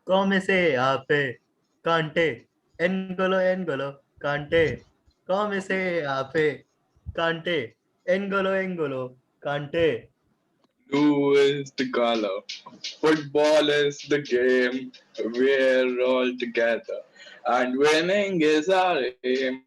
Come se ape, cante, cante. Come se ape, cante, cante. Blue is the color. Football is the game. We're all together. And winning is our aim.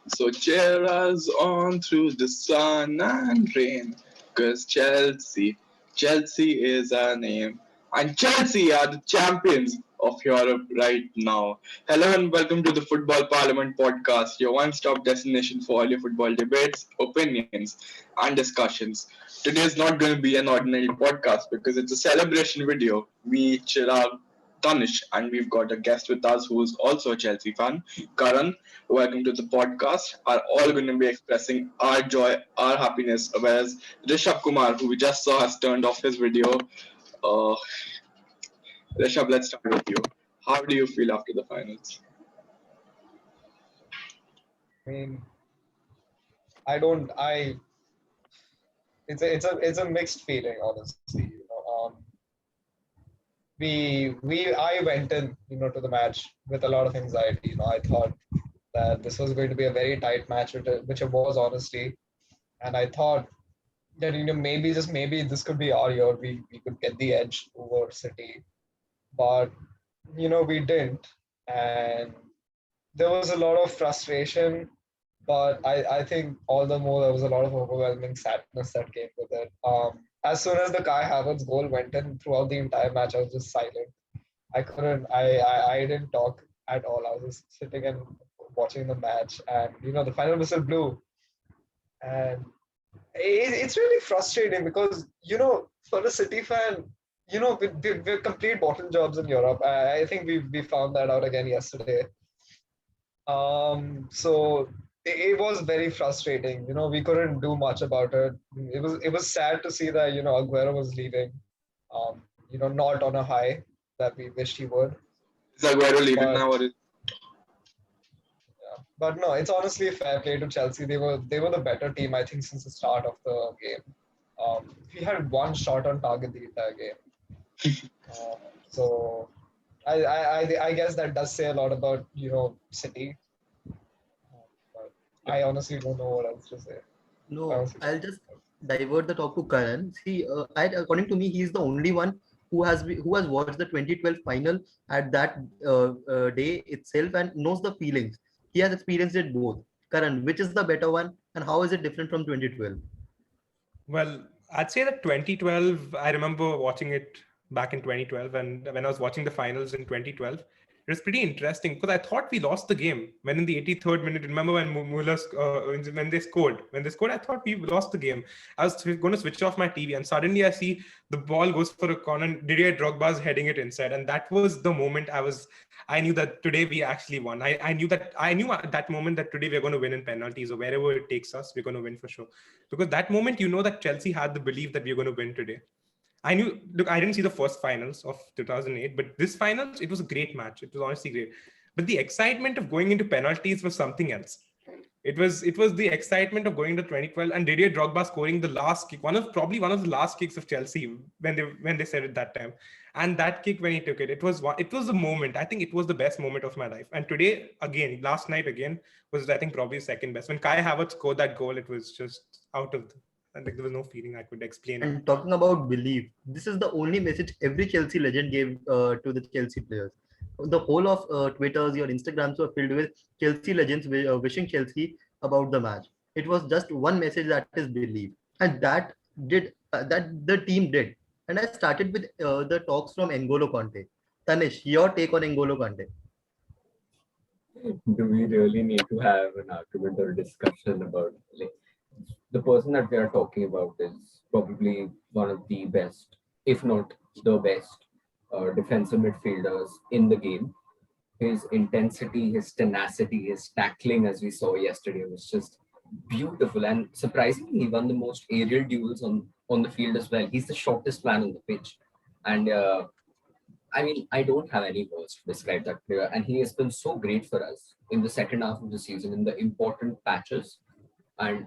So cheer us on through the sun and rain. Cause Chelsea is our name. And Chelsea are the champions of Europe right now. Hello and welcome to the Football Parliament podcast, your one stop destination for all your football debates, opinions, and discussions. Today is not going to be an ordinary podcast because it's a celebration video. We Chirag, Tanish, and we've got a guest with us who is also a Chelsea fan, Karan. Welcome to the podcast. Are all going to be expressing our joy, our happiness, whereas Rishabh Kumar, who we just saw, has turned off his video. Uh, Rishabh, let's start with you. How do you feel after the finals? I mean, I don't. I it's a mixed feeling, honestly. I went in, to the match with a lot of anxiety. I thought that this was going to be a very tight match, which it was honestly, and I thought that maybe just maybe this could be our year. We could get the edge over City, but we didn't, and there was a lot of frustration, but I think all the more there was a lot of overwhelming sadness that came with it. As soon as the Kai Havertz goal went in, throughout the entire match, I was just silent. I couldn't. I didn't talk at all. I was just sitting and watching the match, and the final whistle blew, and it's really frustrating because for a City fan, we're complete bottle jobs in Europe. I think we found that out again yesterday. So it was very frustrating. We couldn't do much about it. It was sad to see that Aguero was leaving. Not on a high that we wished he would. Is Aguero leaving But now, or is but no, it's honestly fair play to Chelsea. They were the better team, I think, since the start of the game. We had one shot on target the entire game. So I guess that does say a lot about City. But I honestly don't know what else to say. I No, honestly I'll don't. just divert the talk to Karan. See, according to me, he's the only one who has watched the 2012 final at that day itself and knows the feelings. He has experienced it both. Karan, which is the better one, and how is it different from 2012? Well, I'd say that 2012, I remember watching it back in 2012, and when I was watching the finals in 2012, it was pretty interesting because I thought we lost the game when in the 83rd minute. Remember when Muller, when they scored, I thought we lost the game. I was going to switch off my TV, and suddenly I see the ball goes for a corner, and Didier Drogba's heading it inside, and that was the moment I knew that today we actually won. I knew at that moment that today we're going to win in penalties or wherever it takes us, we're going to win for sure. Because that moment, that Chelsea had the belief that we were going to win today. I knew, look, I didn't see the first finals of 2008, but this finals, it was a great match. It was honestly great. But the excitement of going into penalties was something else. It was the excitement of going to 2012 and Didier Drogba scoring the last kick, probably one of the last kicks of Chelsea when they said it that time. And that kick when he took it, it was a moment. I think it was the best moment of my life. And today again, last night again was I think probably second best. When Kai Havertz scored that goal, it was just and like there was no feeling I could explain it. And talking about belief, this is the only message every Chelsea legend gave to the Chelsea players. The whole of Twitters, your Instagrams were filled with Chelsea legends wishing Chelsea about the match. It was just one message, that is belief, and that the team did. And I started with the talks from N'Golo Conte. Tanish, your take on N'Golo Conte? Do we really need to have an argument or a discussion about like the person that we are talking about is probably one of the best, if not the best, defensive midfielders in the game. His intensity, his tenacity, his tackling, as we saw yesterday, was just beautiful. And surprisingly, he won the most aerial duels on the field as well. He's the shortest man on the pitch. And I mean, I don't have any words to describe that player. And he has been so great for us in the second half of the season, in the important patches. And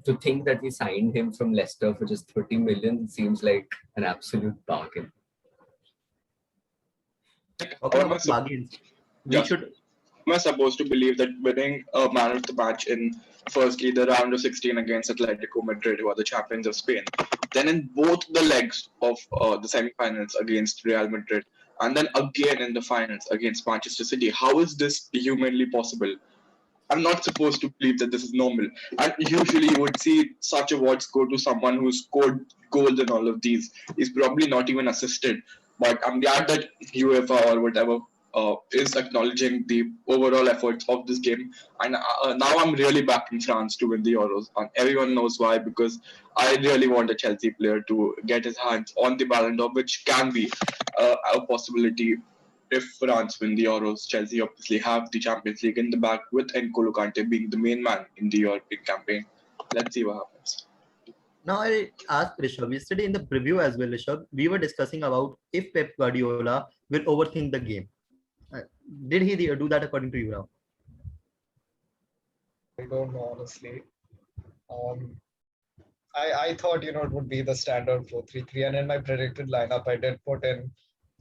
to think that we signed him from Leicester for just 30 million seems like an absolute bargain. Talking How am I, about bargains, we just, should. am I supposed to believe that winning a man of the match in firstly the round of 16 against Atletico Madrid, who are the champions of Spain, then in both the legs of the semi-finals against Real Madrid, and then again in the finals against Manchester City? How is this humanly possible? I'm not supposed to believe that this is normal. And usually you would see such awards go to someone who scored goals in all of these. He's probably not even assisted. But I'm glad that UEFA or whatever is acknowledging the overall efforts of this game. And now I'm really backing France to win the Euros. And everyone knows why, because I really want a Chelsea player to get his hands on the Ballon d'Or, which can be a possibility if France win the Euros. Chelsea obviously have the Champions League in the back with N'Golo Kante being the main man in the European campaign. Let's see what happens. Now I asked Rishabh yesterday in the preview as well, Rishabh, we were discussing about if Pep Guardiola will overthink the game. Uh, Did he do that according to you now? I don't know, honestly. Um, I thought, it would be the standard 4-3-3. And in my predicted lineup, I did put in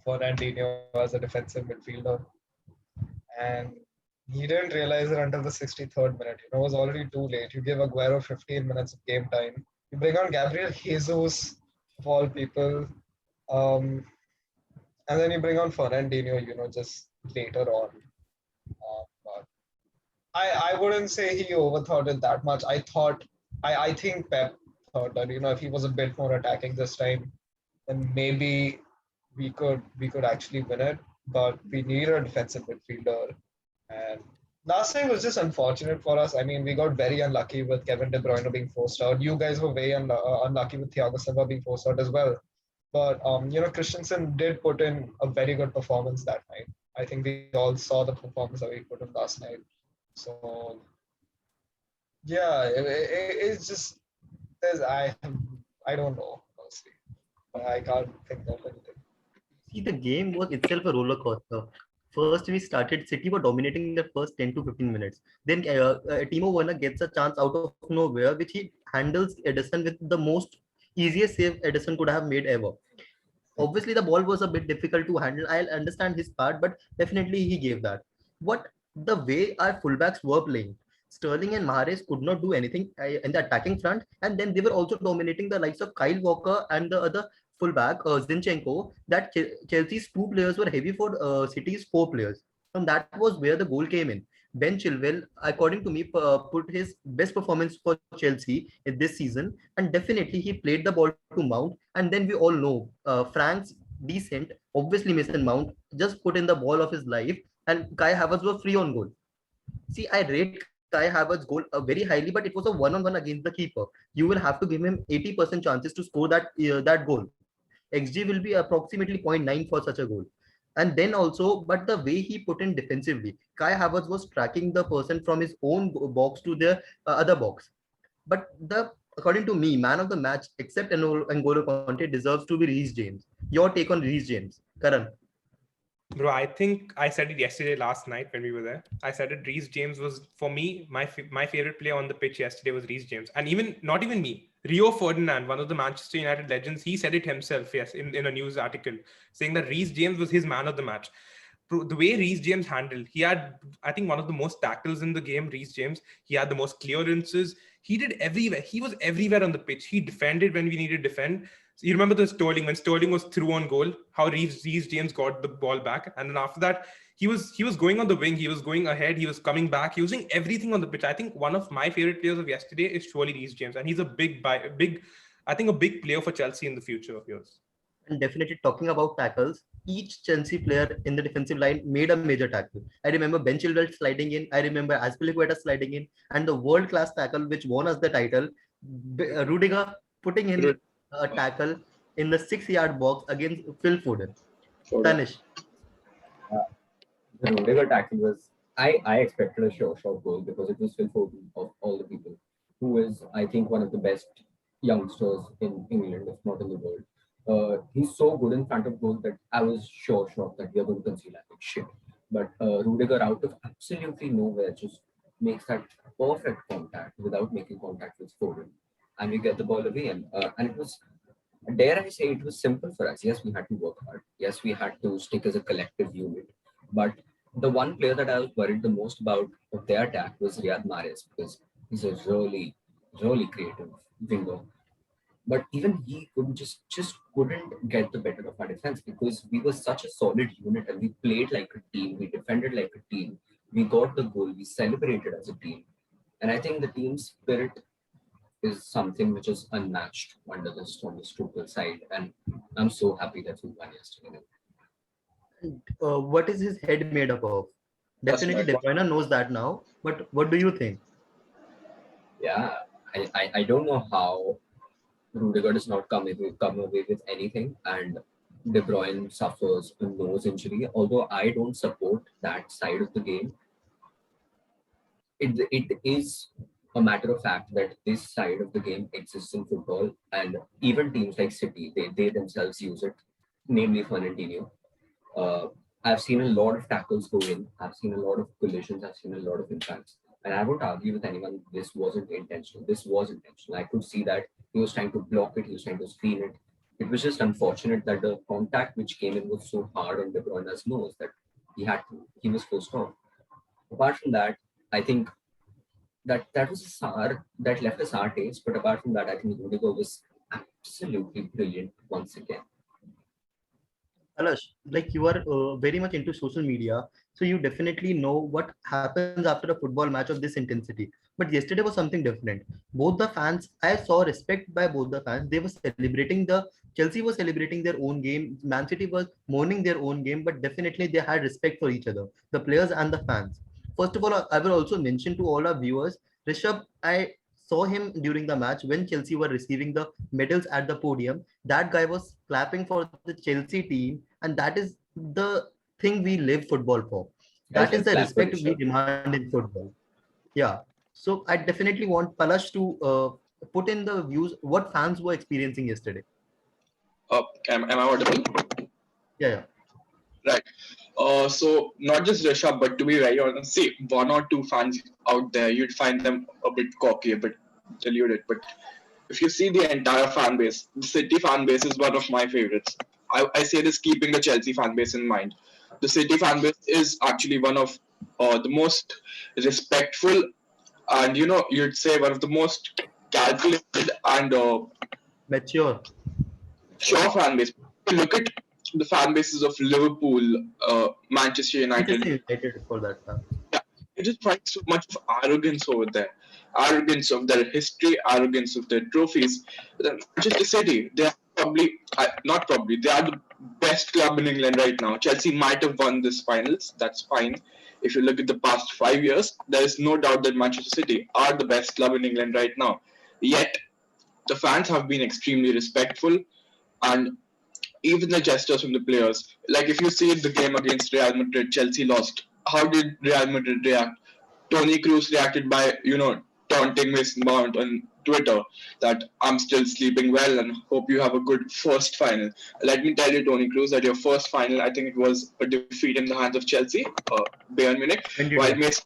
Fernandinho as a defensive midfielder. And he didn't realize it until the 63rd minute. It was already too late. You give Aguero 15 minutes of game time. You bring on Gabriel Jesus, of all people. Um, and then you bring on Fernandinho, just later on. But I wouldn't say he overthought it that much. I think Pep thought that, if he was a bit more attacking this time, then maybe we could actually win it. But we need a defensive midfielder. And last time was just unfortunate for us. I mean, we got very unlucky with Kevin De Bruyne being forced out. You guys were very unlucky with Thiago Silva being forced out as well. But Christensen did put in a very good performance that night. I think we all saw the performance that he put in last night. So yeah, it's just I don't know honestly. I can't think of anything. See, the game was itself a roller coaster. First, we started, City were dominating the first 10 to 15 minutes. Then Timo Werner gets a chance out of nowhere, which he handles Edison with the most easiest save Edison could have made ever. Obviously, the ball was a bit difficult to handle. I understand his part, but definitely he gave that. What the way our fullbacks were playing, Sterling and Mahrez could not do anything in the attacking front, and then they were also dominating the likes of Kyle Walker and the other fullback Zinchenko. That Chelsea's two players were heavy for City's four players, and that was where the goal came in. Ben Chilwell, according to me, put his best performance for Chelsea in this season, and definitely he played the ball to Mount. And then we all know Frank's decent, obviously Mason Mount just put in the ball of his life, and Kai Havertz was free on goal. See, I rate Kai Havertz goal very highly, but it was a one-on-one against the keeper. You will have to give him 80% chances to score that goal. XG will be approximately zero point 0.9 for such a goal. And then also, but the way he put in defensively, Kai Havertz was tracking the person from his own box to the other box. But according to me, man of the match, except N'Golo Conte, deserves to be Reece James. Your take on Reece James, Karan? Bro, I think I said it yesterday, last night when we were there. I said it. Reece James was, for me, my favorite player on the pitch yesterday was Reece James, and not even me. Rio Ferdinand, one of the Manchester United legends, he said it himself. Yes, in a news article, saying that Reece James was his man of the match. The way Reece James handled, he had, I think, one of the most tackles in the game. Reece James, he had the most clearances. He did everywhere. He was everywhere on the pitch. He defended when we needed to defend. So you remember the Sterling, when Sterling was through on goal, how Reece James got the ball back, and then after that, he was going on the wing, he was going ahead, he was coming back, he was doing everything on the pitch. I think one of my favorite players of yesterday is surely Reece James, and he's a big, I think a big player for Chelsea in the future of yours. And definitely talking about tackles, each Chelsea player in the defensive line made a major tackle. I remember Ben Chilwell sliding in. I remember Azpilicueta sliding in, and the world-class tackle which won us the title, Rudiger putting in a tackle in the 6-yard box against Phil Foden. Tanish. The Rudiger tackle was, I expected a short goal because it was Phil Foden of all the people, who is, I think, one of the best youngsters in England, if not in the world. He's so good in front of goal that I was sure that we are going to concede like shit. But Rudiger, out of absolutely nowhere, just makes that perfect contact without making contact with Foden, and we get the ball away. And it was Dare I say, it was simple for us. Yes, we had to work hard. Yes, we had to stick as a collective unit. But the one player that I was worried the most about of their attack was Riyad Mahrez, because he's a really creative winger. But even he couldn't just couldn't get the better of our defense, because we were such a solid unit and we played like a team. We defended like a team. We got the goal. We celebrated as a team. And I think the team spirit is something which is unmatched under this Thomas Tuchel side, and I'm so happy that we won yesterday. What is his head made up of? That's Definitely, my De point. Bruyne knows that now. But what do you think? Yeah, I don't know how Rudiger does not come away with anything, and De Bruyne suffers a nose injury. Although I don't support that side of the game, it is a matter of fact that this side of the game exists in football, and even teams like City, they themselves use it, namely Fernandinho. Uh, I've seen a lot of tackles go in. I've seen a lot of collisions. I've seen a lot of impacts. And I won't argue with anyone. This wasn't intentional. This was intentional. I could see that he was trying to block it. He was trying to screen it. It was just unfortunate that the contact which came in was so hard on De Bruyne's nose that he was forced off. Apart from that, I think that was a sour that left a sour taste. But apart from that, I think Rudiger was absolutely brilliant once again. Alash, like you are very much into social media, so you definitely know what happens after a football match of this intensity. But yesterday was something different. Both the fans, I saw respect by both the fans. They were celebrating Chelsea was celebrating their own game. Man City was mourning their own game, but definitely they had respect for each other, the players and the fans. First of all, I will also mention to all our viewers, Rishabh, I saw him during the match when Chelsea were receiving the medals at the podium. That guy was clapping for the Chelsea team, and that is the thing we live football for. That is Hashtag the clap for respect we Rishabh. demand in football. Yeah. So I definitely want Palash to put in the views what fans were experiencing yesterday. Am I audible? Yeah, Right. So not just Rishabh, but to be very honest, see, one or two fans out there, you'd find them a bit cocky, a bit deluded. But if you see the entire fan base, the City fan base is one of my favorites. I say this keeping the Chelsea fan base in mind. The City fan base is actually one of the most respectful, and you'd say one of the most calculated and mature. sure fan base. Look at the fan bases of Liverpool, Manchester United. Manchester United for that. Yeah, you just find so much of arrogance over there. Arrogance of their history, arrogance of their trophies. Manchester City, they are not probably, they are the best club in England right now. Chelsea might have won this finals, that's fine. If you look at the past 5 years, there is no doubt that Manchester City are the best club in England right now. Yet, the fans have been extremely respectful, and even the gestures from the players. Like if you see the game against Real Madrid, Chelsea lost. How did Real Madrid react? Tony Cruz reacted by, taunting Mason Mount on Twitter that I'm still sleeping well and hope you have a good first final. Let me tell you, Tony Cruz, that your first final, I think it was a defeat in the hands of Chelsea, Bayern Munich, while 22.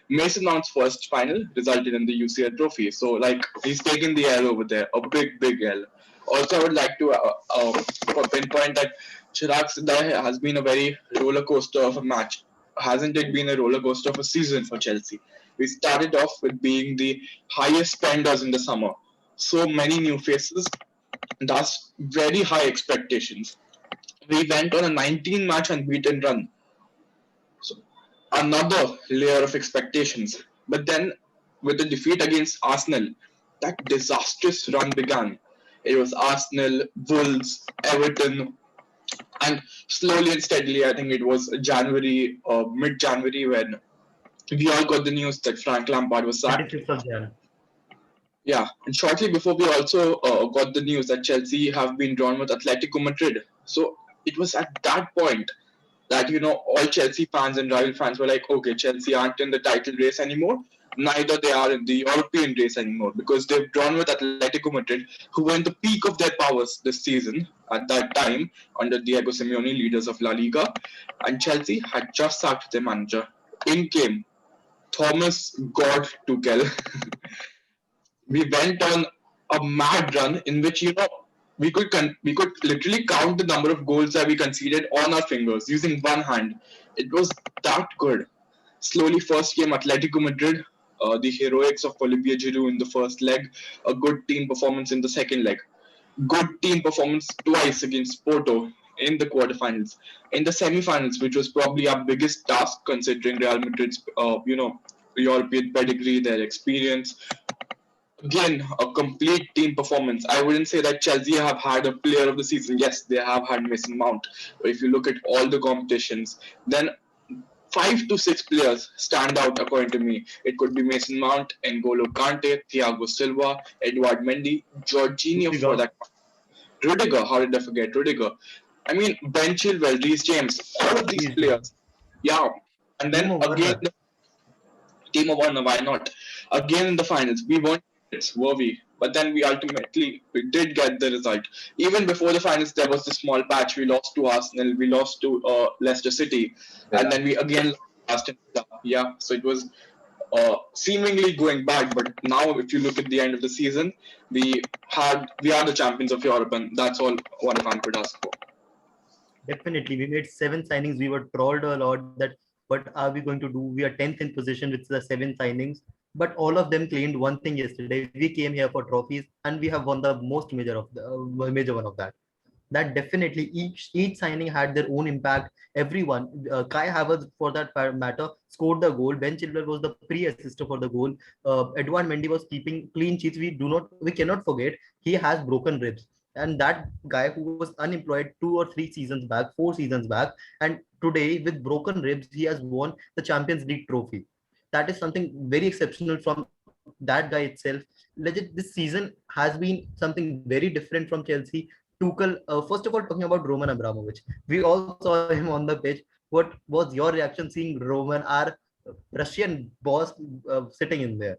Mason Mount's first final resulted in the UCL trophy. So, like, he's taken the L over there, a big L. Also, I would like to pinpoint that Chirag Siddiqui has been a very roller coaster of a match. Hasn't it been a roller coaster of a season for Chelsea? We started off with being the highest spenders in the summer. So many new faces, thus very high expectations. We went on a 19-match unbeaten run. So another layer of expectations. But then, with the defeat against Arsenal, that disastrous run began. It was Arsenal, Wolves, Everton, and slowly and steadily, I think it was January or mid-January when we all got the news that Frank Lampard was sacked. 26th of Jan. Yeah, and shortly before we also got the news that Chelsea have been drawn with Atletico Madrid. So it was at that point that all Chelsea fans and rival fans were like, okay, Chelsea aren't in the title race anymore. Neither they are in the European race anymore because they've drawn with Atletico Madrid, who were in the peak of their powers this season at that time under Diego Simeone, leaders of La Liga, and Chelsea had just sacked their manager. In came Thomas God Tuchel. We went on a mad run in which we could literally count the number of goals that we conceded on our fingers using one hand. It was that good. Slowly, first came Atletico Madrid, the heroics of Olivier Giroud in the first leg, a good team performance in the second leg, good team performance twice against Porto in the quarterfinals. In the semifinals, which was probably our biggest task considering Real Madrid's, European pedigree, their experience. Again, a complete team performance. I wouldn't say that Chelsea have had a player of the season. Yes, they have had Mason Mount. But if you look at all the competitions, then 5 to 6 players stand out according to me. It could be Mason Mount, N'Golo Kante, Thiago Silva, Edouard Mendy, Jorginho for that. Rudiger, how did I forget Rudiger? I mean, Ben Chilwell, Reece James, all of these players. Yeah. And then again, Team of Warner, why not? Again in the finals, we weren't, were we? But then we did get the result. Even before the finals, there was this small patch. We lost to Arsenal, we lost to Leicester City, and then we again lost in yeah. So it was seemingly going back, but now if you look at the end of the season, we are the champions of Europe, and that's all what a fan could ask for. Definitely, we made 7 signings. We were trolled a lot that what are we going to do? We are 10th in position with the 7 signings, but all of them claimed one thing yesterday. We came here for trophies, and we have won the most major one of that. That definitely each signing had their own impact. Everyone, Kai Havertz for that matter scored the goal. Ben Chilwell was the pre-assister for the goal. Edouard Mendy was keeping clean sheets. We cannot forget he has broken ribs. And that guy who was unemployed 2 or 3 seasons back, 4 seasons back, and today with broken ribs, he has won the Champions League trophy. That is something very exceptional from that guy itself. Legit, this season has been something very different from Chelsea. Tuchel, first of all, talking about Roman Abramovich, we all saw him on the pitch. What was your reaction seeing Roman, our Russian boss, sitting in there?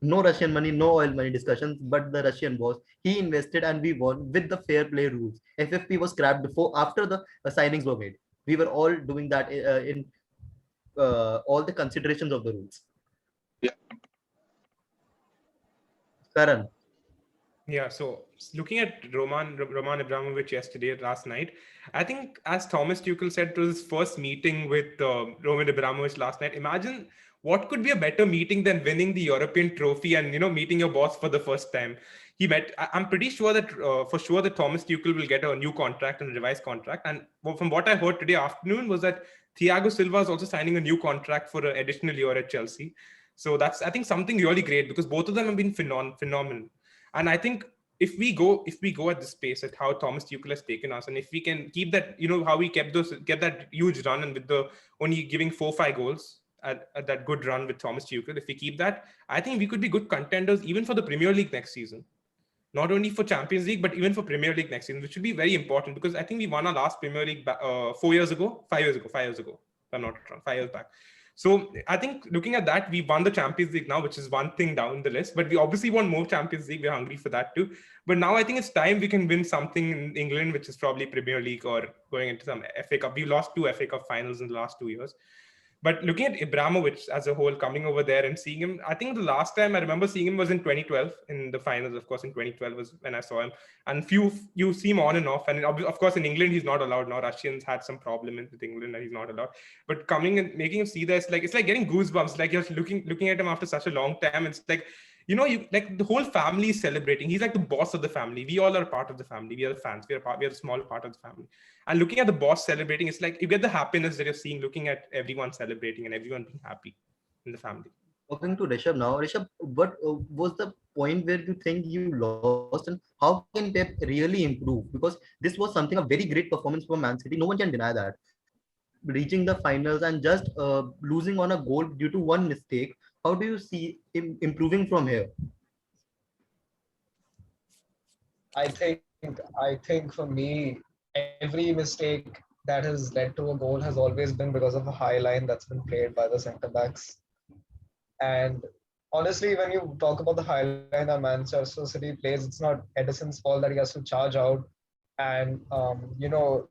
No Russian money, no oil money discussions, but the Russian boss. He invested and we won with the fair play rules. FFP was scrapped after the signings were made. We were all doing that in all the considerations of the rules. Yeah. Karan. Yeah, so looking at Roman Abramovich last night, I think as Thomas Tuchel said, it was his first meeting with Roman Abramovich last night. Imagine what could be a better meeting than winning the European trophy and meeting your boss for the first time. I'm pretty sure that that Thomas Tuchel will get a new contract and a revised contract. And from what I heard today afternoon was that Thiago Silva is also signing a new contract for an additional year at Chelsea. So that's, I think, something really great because both of them have been phenomenal. And I think if we go at this pace at how Thomas Tuchel has taken us, and if we can keep that, how we kept that huge run and with the only giving 4-5 goals at that good run with Thomas Tuchel, if we keep that, I think we could be good contenders even for the Premier League next season. Not only for Champions League, but even for Premier League next season, which would be very important because I think we won our last Premier League 5 years ago, if I'm not wrong, 5 years back. So I think looking at that, we won the Champions League now, which is one thing down the list, but we obviously want more Champions League. We're hungry for that too. But now I think it's time we can win something in England, which is probably Premier League or going into some FA Cup. We lost 2 FA Cup finals in the last 2 years. But looking at Abramovich as a whole, coming over there and seeing him, I think the last time I remember seeing him was in 2012 in the finals. Of course, in 2012 was when I saw him. And you see him on and off. And of course, in England, he's not allowed now. Russians had some problem with England and he's not allowed. But coming and making him see this, it's like getting goosebumps. Like you're looking at him after such a long time. It's like, like the whole family is celebrating. He's like the boss of the family. We all are part of the family. We are the fans. We are a small part of the family. And looking at the boss celebrating, it's like you get the happiness that you're seeing, looking at everyone celebrating and everyone being happy in the family. Talking to Rishabh now, Rishabh, what was the point where you think you lost and how can Pep really improve? Because this was something, a very great performance for Man City. No one can deny that. Reaching the finals and just losing on a goal due to one mistake. How do you see him improving from here? I think for me, every mistake that has led to a goal has always been because of a high line that's been played by the centre backs. And honestly, when you talk about the high line that Manchester City plays, it's not Edison's fault that he has to charge out and go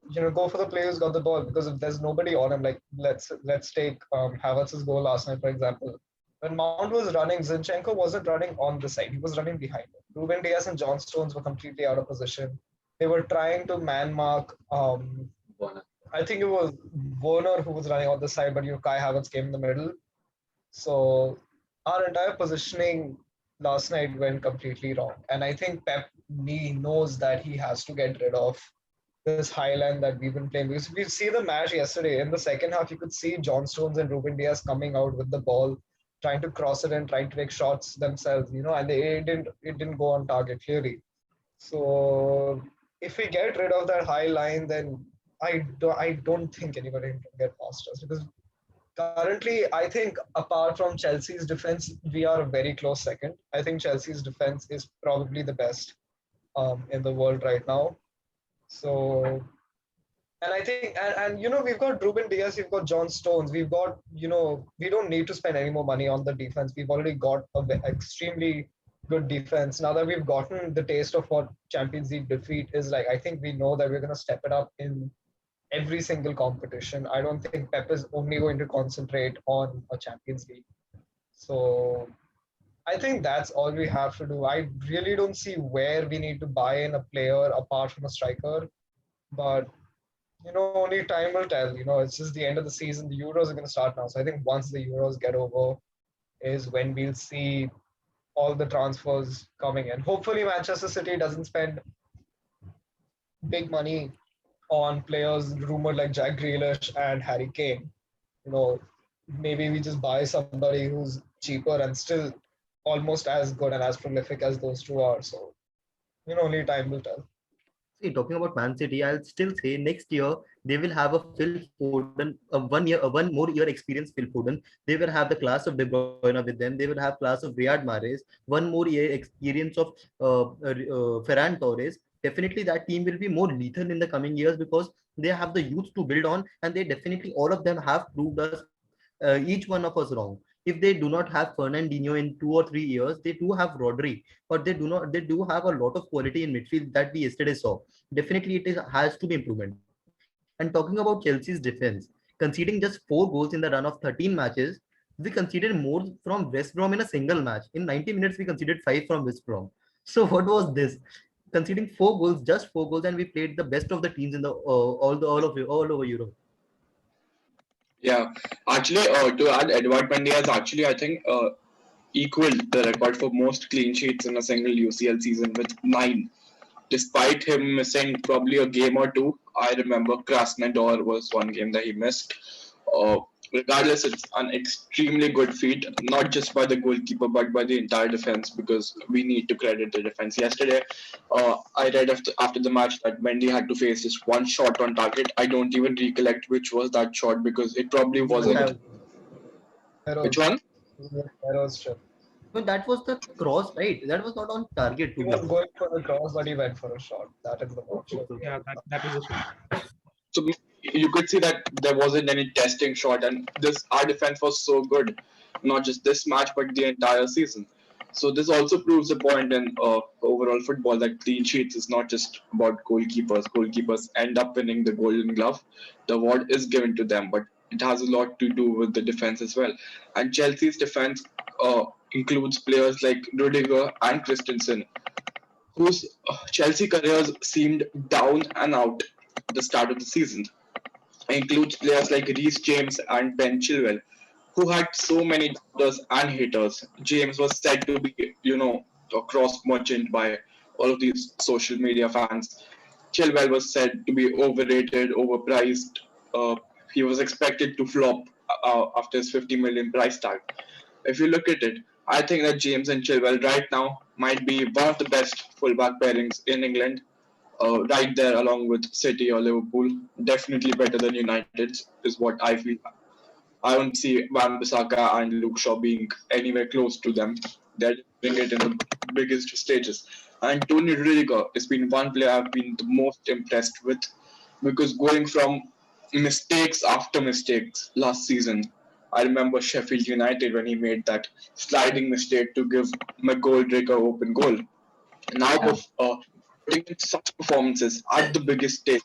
for the player who's got the ball, because if there's nobody on him, like let's take Havertz's goal last night, for example. When Mount was running, Zinchenko wasn't running on the side. He was running behind him. Ruben Dias and John Stones were completely out of position. they were trying to man mark. Warner. I think it was Werner who was running on the side, but Kai Havertz came in the middle. So our entire positioning last night went completely wrong. And I think Pep knows that he has to get rid of this high line that we've been playing. Because we see the match yesterday. In the second half, you could see John Stones and Ruben Diaz coming out with the ball, trying to cross it and trying to take shots themselves, and it didn't go on target clearly. So if we get rid of that high line, then I don't think anybody can get past us because currently, I think apart from Chelsea's defense, we are a very close second. I think Chelsea's defense is probably the best in the world right now. So, and I think, and we've got Ruben Diaz, we've got John Stones, we've got, we don't need to spend any more money on the defense. We've already got a extremely good defense. Now that we've gotten the taste of what Champions League defeat is like, I think we know that we're going to step it up in every single competition. I don't think Pep is only going to concentrate on a Champions League. So I think that's all we have to do. I really don't see where we need to buy in a player apart from a striker. But only time will tell. It's just the end of the season. The Euros are going to start now. So I think once the Euros get over is when we'll see all the transfers coming in. Hopefully Manchester City doesn't spend big money on players rumored like Jack Grealish and Harry Kane. Maybe we just buy somebody who's cheaper and still almost as good and as prolific as those two are. So, only time will tell. See, talking about Man City, I'll still say next year they will have a Phil Foden, one more year experienced Phil Foden. They will have the class of De Bruyne with them. They will have class of Riyad Mahrez. One more year experience of Ferran Torres. Definitely, that team will be more lethal in the coming years because they have the youth to build on, and they definitely all of them have proved us, each one of us wrong. If they do not have Fernandinho in 2 or 3 years, they do have Rodri, but they do have a lot of quality in midfield that we yesterday saw. Definitely it has to be improvement. And talking about Chelsea's defense, conceding just 4 goals in the run of 13 matches, we conceded more from West Brom in a single match. In 90 minutes, we conceded 5 from West Brom. So what was this? Conceding 4 goals, just 4 goals, and we played the best of the teams in the all over Europe. Yeah, actually, to add, Edward Mendy has actually, I think, equaled the record for most clean sheets in a single UCL season with 9. Despite him missing probably a game or two, I remember Krasnodar was one game that he missed. Uh, Regardless, it's an extremely good feat, not just by the goalkeeper but by the entire defense because we need to credit the defense. Yesterday, I read after the match that Mendy had to face just one shot on target. I don't even recollect which was that shot because it probably wasn't. Which one? Heroes trip. No, that was the cross, right? That was not on target He to was be. going for a cross, but he went for a shot. That is the watch. Yeah, that was a shot. So you could see that there wasn't any testing shot, and this our defense was so good, not just this match but the entire season. So this also proves the point in overall football that clean sheets is not just about goalkeepers. Goalkeepers end up winning the Golden Glove. The award is given to them, but it has a lot to do with the defense as well. And Chelsea's defense includes players like Rudiger and Christensen, whose Chelsea careers seemed down and out at the start of the season. It includes players like Reece James and Ben Chilwell, who had so many doubters and haters. James was said to be, a cross merchant by all of these social media fans. Chilwell was said to be overrated, overpriced. He was expected to flop after his 50 million price tag. If you look at it, I think that James and Chilwell right now might be one of the best fullback pairings in England, right there along with City or Liverpool. Definitely better than United is what I feel. I don't see Van Bissaka and Luke Shaw being anywhere close to them. They're doing it in the biggest stages. And Tony Rudiger has been one player I've been the most impressed with because going from mistakes after mistakes last season, I remember Sheffield United when he made that sliding mistake to give McGoldrick an open goal. Now, putting in such performances at the biggest stage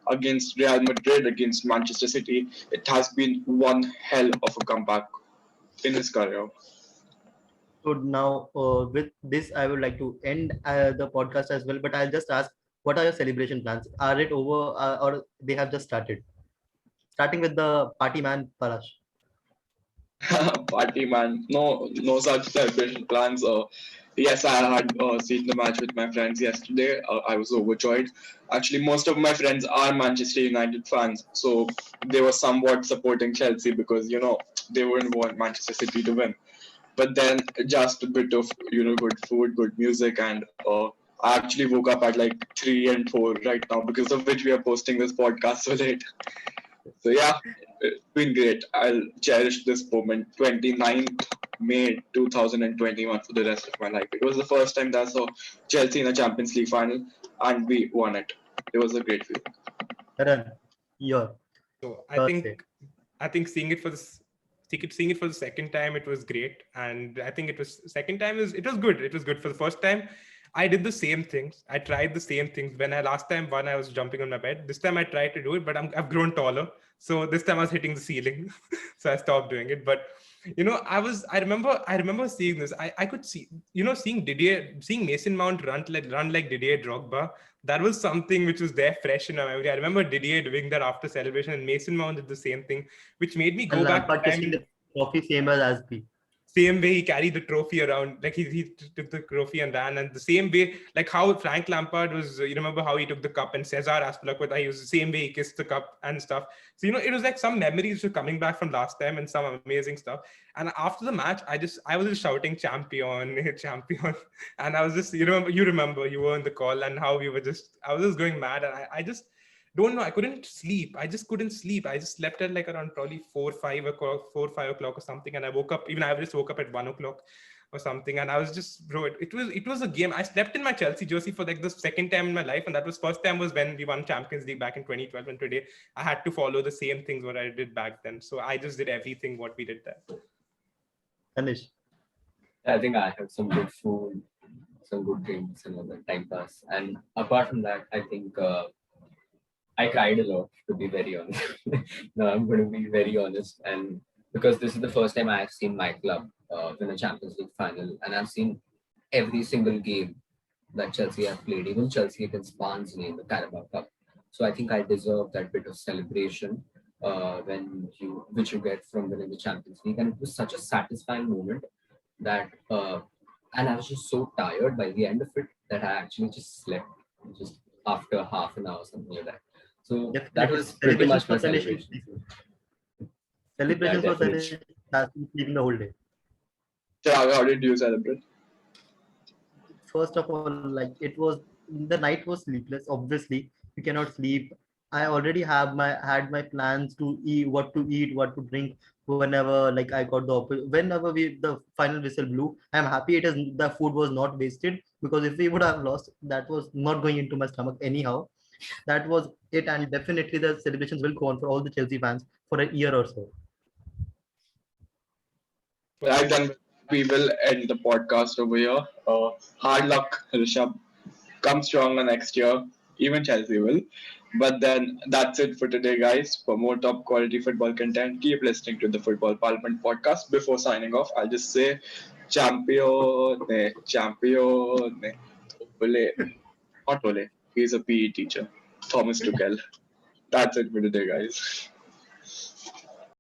against Real Madrid, against Manchester City, it has been one hell of a comeback in his career. So now, with this, I would like to end the podcast as well. But I'll just ask What are your celebration plans? Are it over or they have just started? Starting with the party man, Parash. Party man, no such celebration plans. Yes, I had seen the match with my friends yesterday. I was overjoyed. Actually, most of my friends are Manchester United fans, so they were somewhat supporting Chelsea because they wouldn't want Manchester City to win. But then just a bit of good food, good music, and I actually woke up at like 3 and 4 right now, because of which we are posting this podcast so late. So yeah, it's been great. I'll cherish this moment. 29th May 2021 for the rest of my life. It was the first time that I saw Chelsea in a Champions League final, and we won it. It was a great feeling. Karan, your So first say. I think seeing it for the second time, it was great. And I think it was good. It was good. For the first time, I did the same things. I tried the same things. When I last time won, I was jumping on my bed. This time I tried to do it, but I've grown taller. So this time I was hitting the ceiling. So I stopped doing it. But I remember seeing this. I could see, seeing Mason Mount run like Didier Drogba. That was something which was there fresh in my memory. I remember Didier doing that after celebration, and Mason Mount did the same thing, which made me And go back to Lampard kissing time. the trophy, same as Asby. Same way he carried the trophy around, like he took the trophy and ran, and the same way, like how Frank Lampard was, you remember how he took the cup, and Cesar Azpilicueta, he was the same way he kissed the cup and stuff. So it was like some memories were coming back from last time and some amazing stuff. And after the match, I was just shouting champion, champion, and I was just, you remember you were in the call and how I was just going mad, and I just don't know. I couldn't sleep. I just couldn't sleep. I just slept at like around probably 4 5 o'clock or something. And I woke up, even I just woke up at 1 o'clock or something. And I was just, bro, it was a game. I slept in my Chelsea jersey for like the second time in my life. And that was first time was when we won Champions League back in 2012. And today I had to follow the same things what I did back then. So I just did everything what we did there. Anish. I think I had some good food, some good drinks, and all that time pass. And apart from that, I think I cried a lot, to be very honest. No, I'm going to be very honest. And because this is the first time I've seen my club win a Champions League final, and I've seen every single game that Chelsea have played, even Chelsea against Barnsley in the Carabao Cup. So I think I deserve that bit of celebration which you get from winning the Champions League. And it was such a satisfying moment that, and I was just so tired by the end of it that I actually just slept just after half an hour, something like that. So that Definitely. was pretty much my Celebrations celebration. Celebrations Yeah, for Anish has been sleeping the whole day. Chirag, how did you celebrate? First of all, like the night was sleepless. Obviously, you cannot sleep. I already had my plans to eat, what to drink. Whenever like I got whenever the final whistle blew, I'm happy the food was not wasted, because if we would have lost, that was not going into my stomach anyhow. That was it, and definitely the celebrations will go on for all the Chelsea fans for a year or so. Right, then we will end the podcast over here. Hard luck, Rishabh. Come stronger next year. Even Chelsea will. But then that's it for today, guys. For more top quality football content, keep listening to the Football Parliament podcast. Before signing off, I'll just say, Champione, Champione. Ole. Not Ole. He's a PE teacher. Thomas Tuchel. That's it for today, guys.